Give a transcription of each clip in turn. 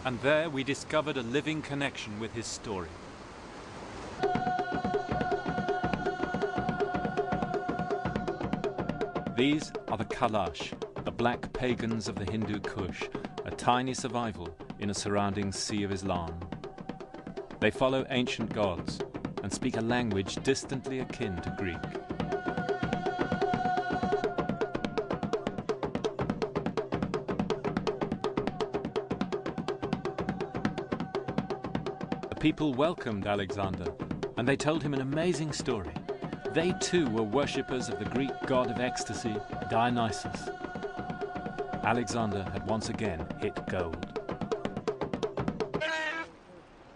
And there we discovered a living connection with his story. These are the Kalash, the black pagans of the Hindu Kush, a tiny survival in a surrounding sea of Islam. They follow ancient gods and speak a language distantly akin to Greek. The people welcomed Alexander, and they told him an amazing story. They too were worshippers of the Greek god of ecstasy, Dionysus. Alexander had once again hit gold.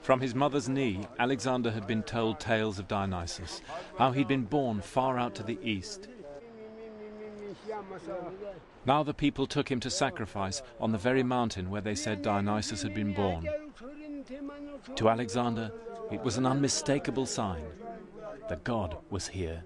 From his mother's knee, Alexander had been told tales of Dionysus, how he'd been born far out to the east. Now the people took him to sacrifice on the very mountain where they said Dionysus had been born. To Alexander, it was an unmistakable sign. The god was here.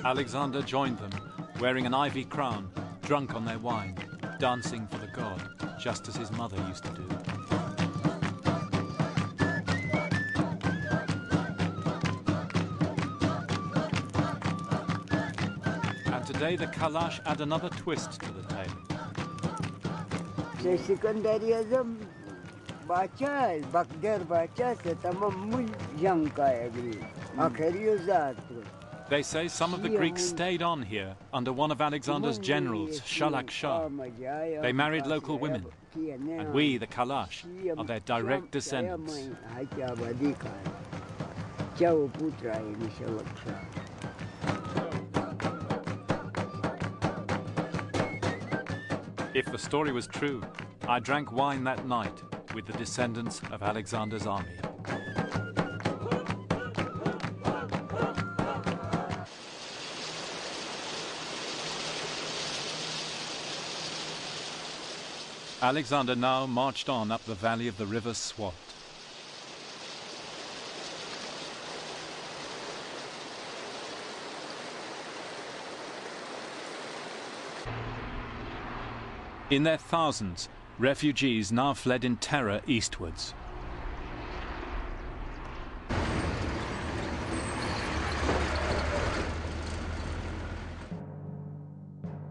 Alexander joined them, wearing an ivy crown, drunk on their wine, dancing for the god, just as his mother used to do. And today the Kalash add another twist to the tale. They say some of the Greeks stayed on here under one of Alexander's generals, Shalak Shah. They married local women, and we, the Kalash, are their direct descendants. If the story was true, I drank wine that night with the descendants of Alexander's army. Alexander now marched on up the valley of the river Swat. In their thousands, refugees now fled in terror eastwards.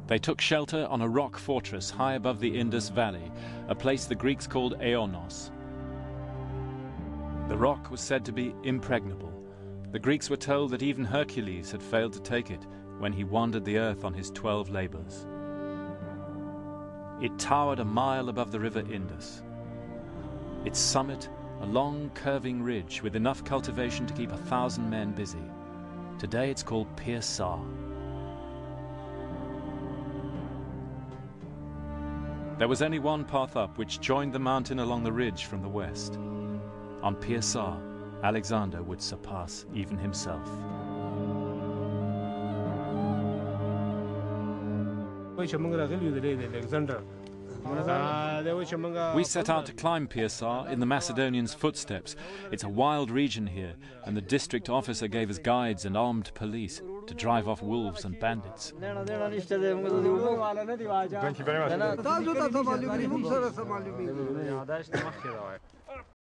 They took shelter on a rock fortress high above the Indus Valley, a place the Greeks called Aionos. The rock was said to be impregnable. The Greeks were told that even Hercules had failed to take it when he wandered the earth on his 12 labors. It towered a mile above the river Indus. Its summit, a long curving ridge with enough cultivation to keep 1,000 men busy. Today it's called Pir Sar. There was only one path up which joined the mountain along the ridge from the west. On Pir Sar, Alexander would surpass even himself. We set out to climb Pir Sar in the Macedonians' footsteps. It's a wild region here, and the district officer gave us guides and armed police to drive off wolves and bandits. Thank you very much.